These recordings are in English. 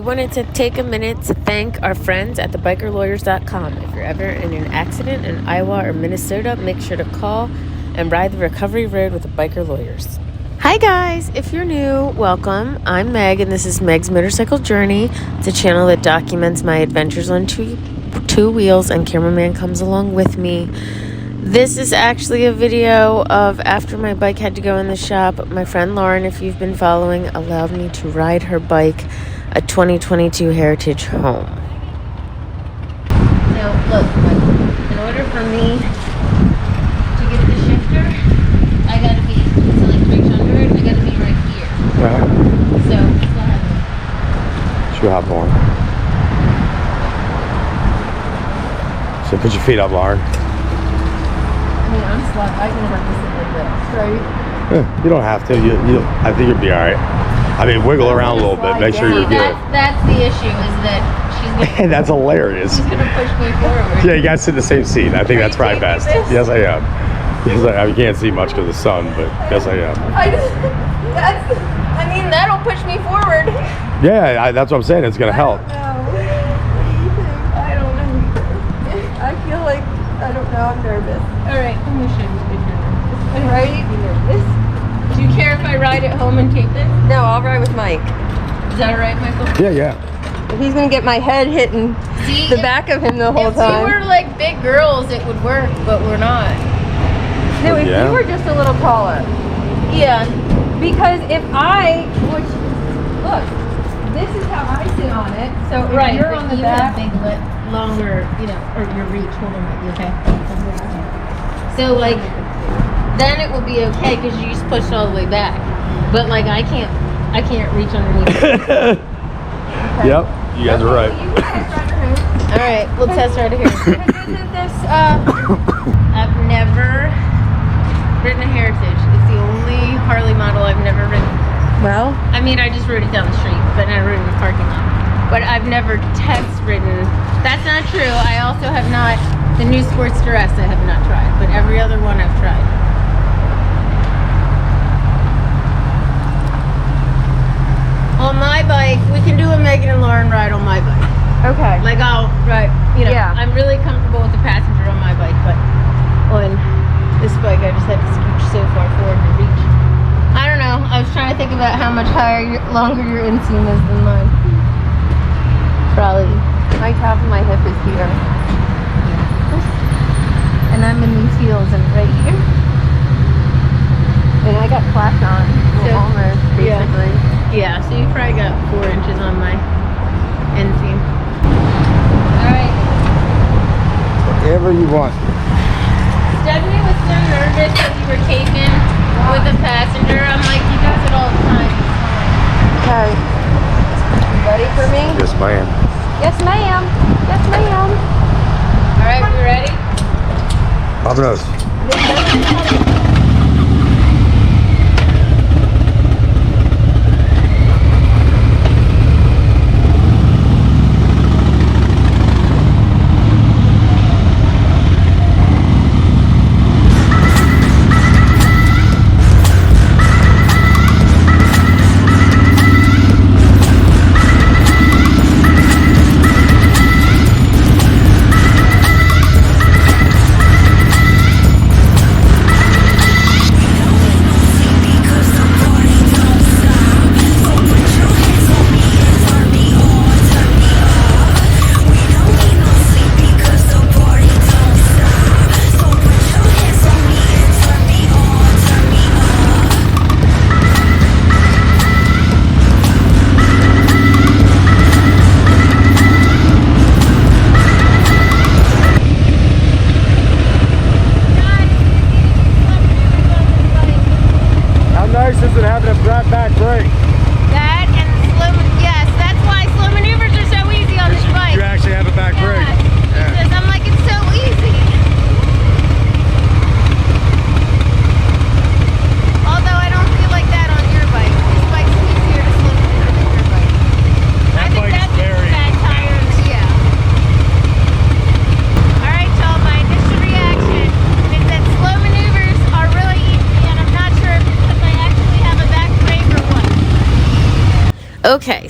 wanted to take a minute to thank our friends at thebikerlawyers.com. If you're ever in an accident in Iowa or Minnesota, make sure to call and ride the recovery road with the Biker Lawyers. Hi guys, if you're new, welcome. I'm Meg and this is Meg's Motorcycle Journey. It's a channel that documents my adventures on two wheels, and Cameraman comes along with me. This is actually a video of after my bike had to go in the shop. My friend Lauren, if you've been following, allowed me to ride her bike, a 2022 Heritage home. Now look, in order for me to get the shifter, I gotta be, to like reach under it, I gotta be right here. So, go ahead. Should we hop on? So put your feet up, Lauren. I mean, I'm slow. I can have to sit like this, right? You don't have to. I think you'll be all right. I mean, wiggle around a little bit. Make sure you're good. That's the issue, is that she's gonna, That's hilarious. she's gonna push me forward. Yeah, you guys sit in the same seat. I think that's probably best. Yes, I am. Yes, I can't see much because of the sun, but yes, I am. I mean, that'll push me forward. Yeah, that's what I'm saying. It's gonna help. I don't know. I feel like, I don't know, I'm nervous. Alright, I'm gonna show you if you're nervous. Right? Be nervous. Do you care if I ride it home and tape it? No, I'll ride with Mike. Is that alright, Michael? Yeah. If he's gonna get my head hitting the back of him the whole time. If we were like big girls, it would work, but we're not. No, if you were just a little taller. Yeah. Because if I, look, this is how I sit on it. So if you're on the back, big longer, or your reach. Hold on, might be okay. So like, then it will be okay because you just pushed all the way back. But like, I can't reach underneath. Yep, you guys are right. You can test ride your home. All right, we'll test right here. I've never ridden a Heritage. It's the only Harley model I've never ridden. Well, I mean, I just rode it down the street, but never ridden in the parking lot. But I've never test ridden. That's not true. I also have not, the new Sportster S I have not tried, but every other one I've tried. On my bike, we can do a Megan and Lauren ride on my bike. okay. Like I'll ride, Yeah. I'm really comfortable with the passenger on my bike, but on this bike I just had to scooch so far forward to reach. I don't know. I was trying to think about how much longer your inseam is than mine. Probably. My top of my hip is here. And I'm in these heels and right here. And I got clapped on, almost, basically. Yeah, so you probably got 4 inches on my inseam. Alright. Whatever you want. Stephanie was so nervous that you were taping with a passenger. I'm like, he does it all the time. Okay. You ready for me? Yes, ma'am. Yes, ma'am. Yes, ma'am. Alright, we ready? Pop nose.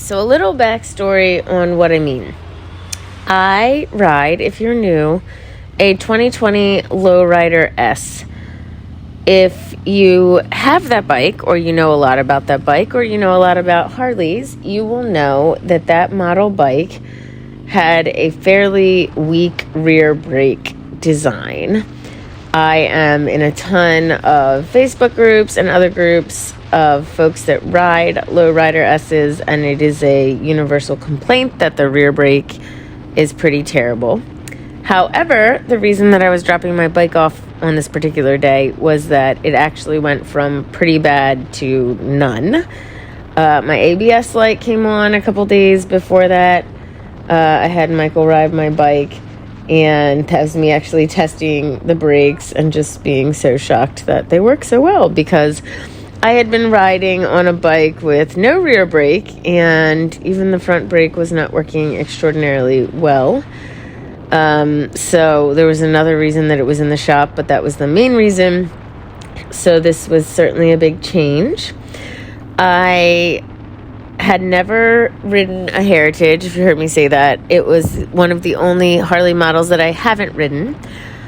so a little backstory on what I mean. I ride, if you're new, a 2020 Lowrider S. If you have that bike, or you know a lot about that bike, or you know a lot about Harleys, you will know that that model bike had a fairly weak rear brake design. I am in a ton of Facebook groups and other groups of folks that ride Lowrider S's, and it is a universal complaint that the rear brake is pretty terrible. However, the reason that I was dropping my bike off on this particular day was that it actually went from pretty bad to none. My ABS light came on a couple days before that. I had Michael ride my bike, and that was me actually testing the brakes and just being so shocked that they work so well, because I had been riding on a bike with no rear brake, and even the front brake was not working extraordinarily well. So there was another reason that it was in the shop, but that was the main reason. So this was certainly a big change. I had never ridden a Heritage, if you heard me say that. It was one of the only Harley models that I haven't ridden.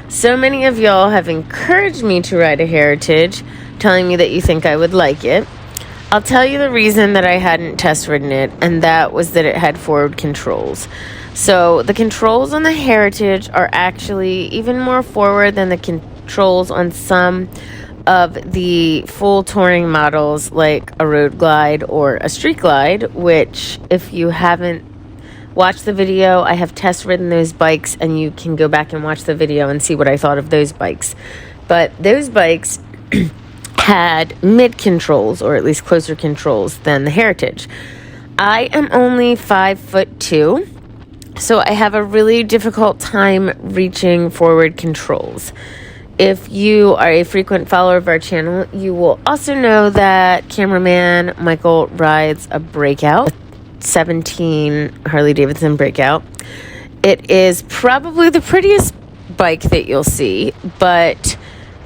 So many of y'all have encouraged me to ride a Heritage, telling me that you think I would like it. I'll tell you the reason that I hadn't test ridden it, and that was that it had forward controls. So the controls on the Heritage are actually even more forward than the controls on some of the full touring models, like a Road Glide or a Street Glide, which, if you haven't watched the video, I have test ridden those bikes, and you can go back and watch the video and see what I thought of those bikes. But those bikes had mid controls, or at least closer controls than the Heritage. I am only 5'2", so I have a really difficult time reaching forward controls. If you are a frequent follower of our channel, you will also know that Cameraman Michael rides a Breakout, a 17 Harley Davidson Breakout. It is probably the prettiest bike that you'll see, but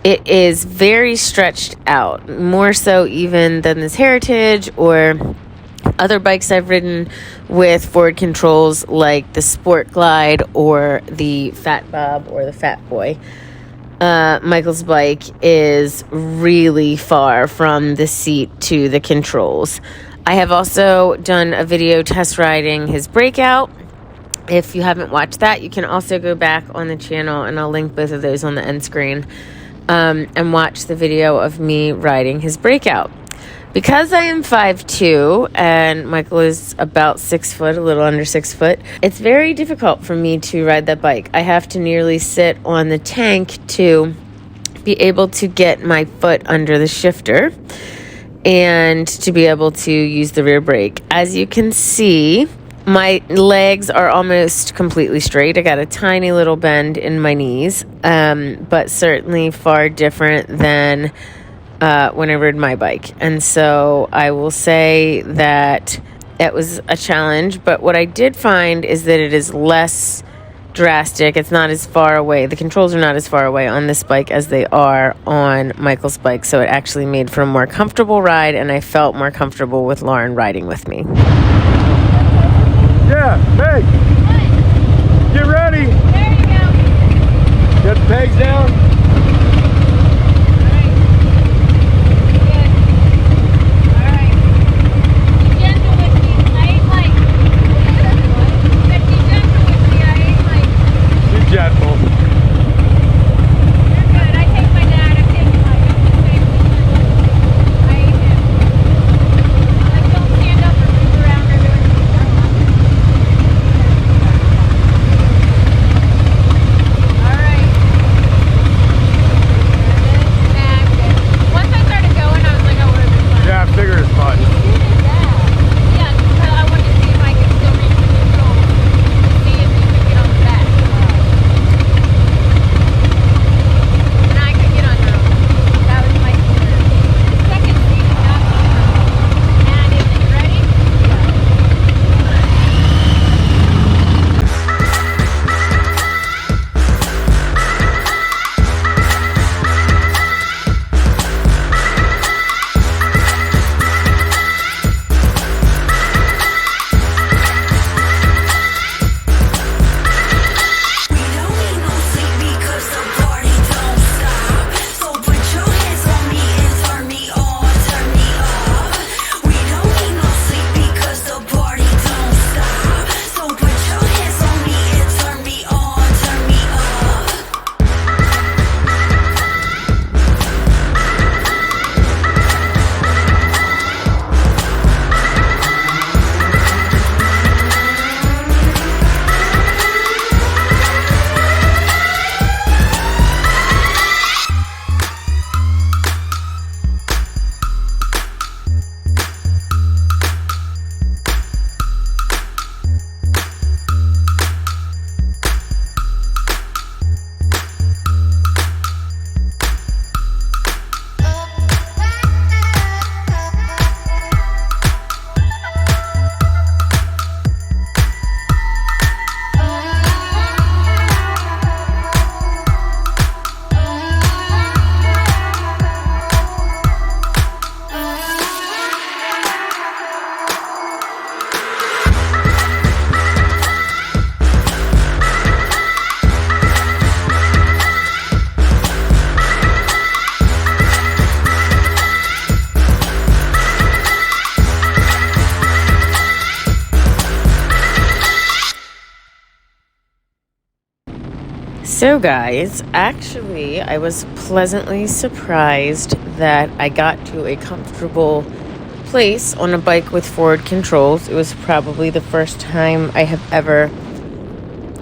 it is very stretched out, more so even than this Heritage or other bikes I've ridden with forward controls, like the Sport Glide or the Fat Bob or the Fat Boy. Michael's bike is really far from the seat to the controls. I have also done a video test riding his Breakout. If you haven't watched that, you can also go back on the channel, and I'll link both of those on the end screen, and watch the video of me riding his Breakout. Because I am 5'2", and Michael is about 6 foot, a little under 6 foot, it's very difficult for me to ride that bike. I have to nearly sit on the tank to be able to get my foot under the shifter and to be able to use the rear brake. As you can see, my legs are almost completely straight. I got a tiny little bend in my knees, but certainly far different than when I rode my bike. And so I will say that it was a challenge, but what I did find is that it is less drastic. It's not as far away. The controls are not as far away on this bike as they are on Michael's bike, so it actually made for a more comfortable ride, and I felt more comfortable with Lauren riding with me. Yeah, Meg, get ready. There you go. Get the pegs down. You're Gentle. good. I take my dad. I'm taking I hate him. Like, don't stand up or move around or do anything. So guys, actually I was pleasantly surprised that I got to a comfortable place on a bike with forward controls. It was probably the first time I have ever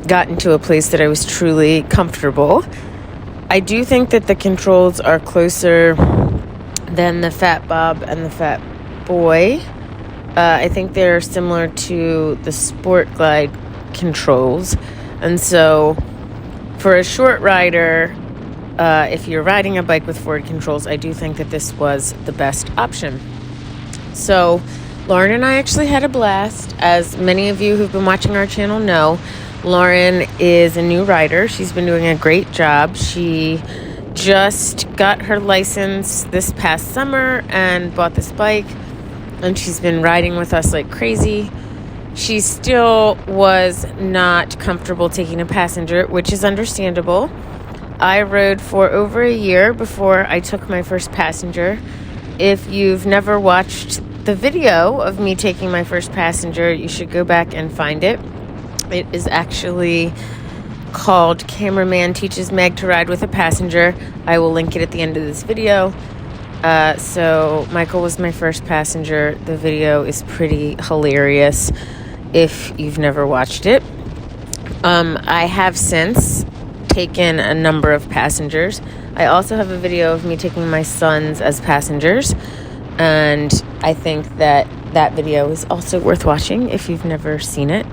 gotten to a place that I was truly comfortable. I do think that the controls are closer than the Fat Bob and the Fat Boy. I think they're similar to the Sport Glide controls. And so for a short rider, if you're riding a bike with forward controls, I do think that this was the best option. So Lauren and I actually had a blast. As many of you who've been watching our channel know, Lauren is a new rider. She's been doing a great job. She just got her license this past summer and bought this bike, and she's been riding with us like crazy. She still was not comfortable taking a passenger, which is understandable. I rode for over a year before I took my first passenger. If you've never watched the video of me taking my first passenger, you should go back and find it. It is actually called Cameraman Teaches Meg to Ride with a Passenger. I will link it at the end of this video. So Michael was my first passenger. The video is pretty hilarious if you've never watched it. I have since taken a number of passengers. I also have a video of me taking my sons as passengers, and I think that that video is also worth watching if you've never seen it.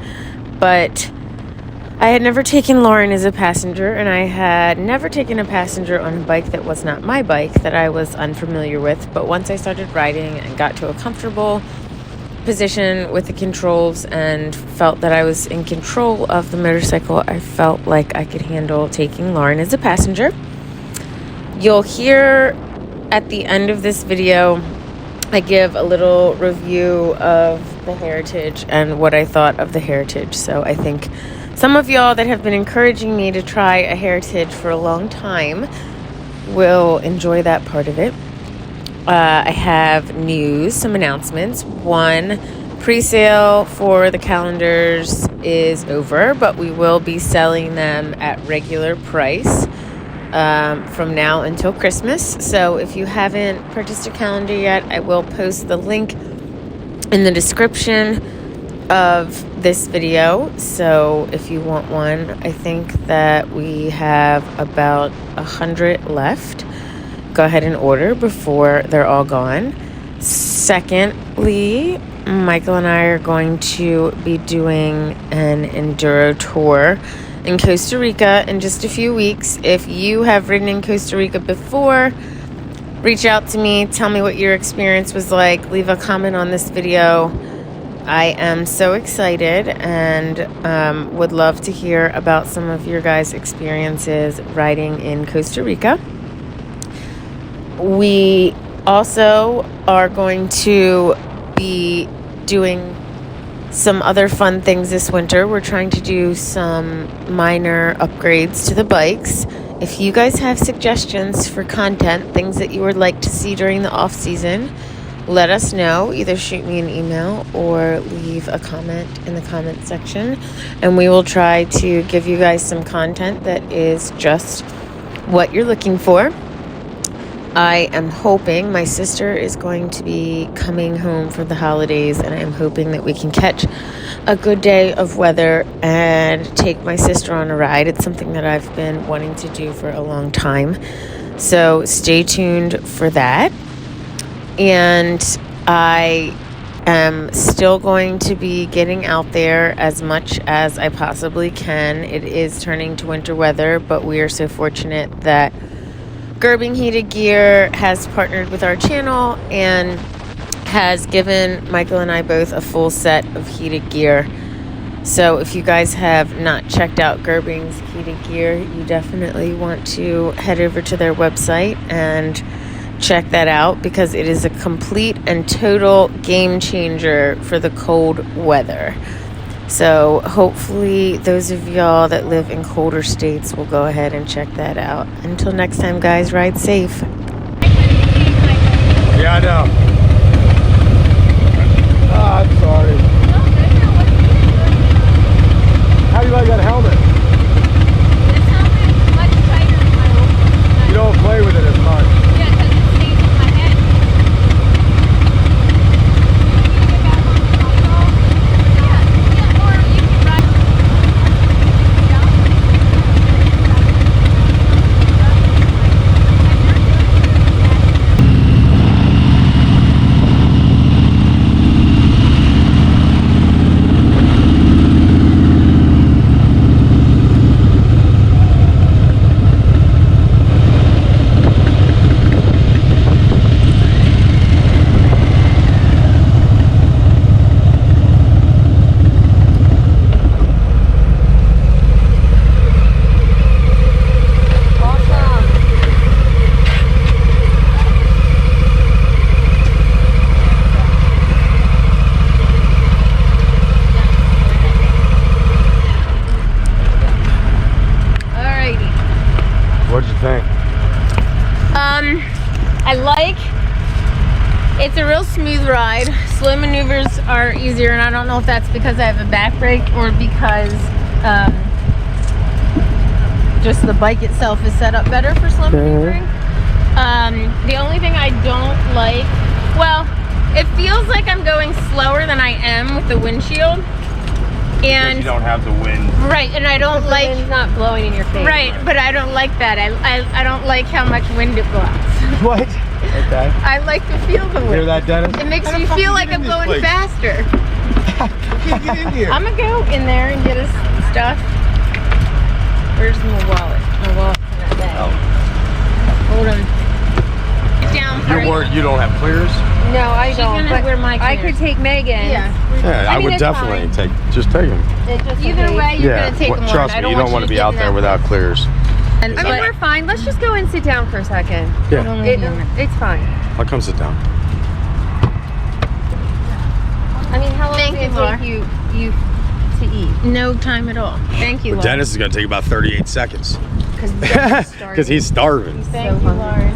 But I had never taken Lauren as a passenger, and I had never taken a passenger on a bike that was not my bike, that I was unfamiliar with. But once I started riding and got to a comfortable position with the controls and felt that I was in control of the motorcycle, I felt like I could handle taking Lauren as a passenger. You'll hear at the end of this video, I give a little review of the Heritage and what I thought of the Heritage. So I think some of y'all that have been encouraging me to try a Heritage for a long time will enjoy that part of it. I have news, some announcements. One, pre-sale for the calendars is over, but we will be selling them at regular price from now until Christmas. So if you haven't purchased a calendar yet, I will post the link in the description of this video. So if you want one, I think that we have about 100 left. Go ahead and order before they're all gone. Secondly, Michael and I are going to be doing an enduro tour in Costa Rica in just a few weeks. If you have ridden in Costa Rica before, reach out to me, tell me what your experience was like, leave a comment on this video. I am so excited and would love to hear about some of your guys' experiences riding in Costa Rica. We also are going to be doing some other fun things this winter. We're trying to do some minor upgrades to the bikes. If you guys have suggestions for content, things that you would like to see during the off season, let us know. Either shoot me an email or leave a comment in the comment section, and we will try to give you guys some content that is just what you're looking for. I am hoping my sister is going to be coming home for the holidays, and I am hoping that we can catch a good day of weather and take my sister on a ride. It's something that I've been wanting to do for a long time. So stay tuned for that. And I am still going to be getting out there as much as I possibly can. It is turning to winter weather, but we are so fortunate that Gerbing Heated Gear has partnered with our channel and has given Michael and I both a full set of heated gear. So if you guys have not checked out Gerbing's heated gear, you definitely want to head over to their website and check that out, because it is a complete and total game changer for the cold weather. So hopefully those of y'all that live in colder states will go ahead and check that out. Until next time, guys, ride safe. Yeah, I know. I'm sorry. How do you like that helmet? This helmet What'd you think? I like. It's a real smooth ride. Slow maneuvers are easier, and I don't know if that's because I have a back brake or because just the bike itself is set up better for slow maneuvering. The only thing I don't like, well, it feels like I'm going slower than I am with the windshield. And you don't have the wind. Right, and I don't like. The wind's not blowing in your face. Right, but I don't like that. I don't like how much wind it blocks. What? Okay. I like to feel the wind. Hear that, Dennis? It makes How the me fuck feel you like get I'm in this going place? faster. Can't get in here. I'm gonna go in there and get us stuff. Where's my wallet? My wallet's in that bag. Oh. Hold on. Get down for it. You don't have clears? No, I She's don't. gonna But wear my I clears. could take Megan. Yeah. Yeah, I mean, would it's definitely fine. just take them. Either way, you're gonna take them on. Trust I me, don't you don't want to be out there without clears. And I mean, we're fine. Let's just go and sit down for a second. Yeah. It's fine. I'll come sit down. I mean, how long Thank does it you, Laura. take you to eat? no time at all. Thank you, Lauren. Dennis is going to take about 38 seconds. Because Because he's starving. Thank you, Lauren.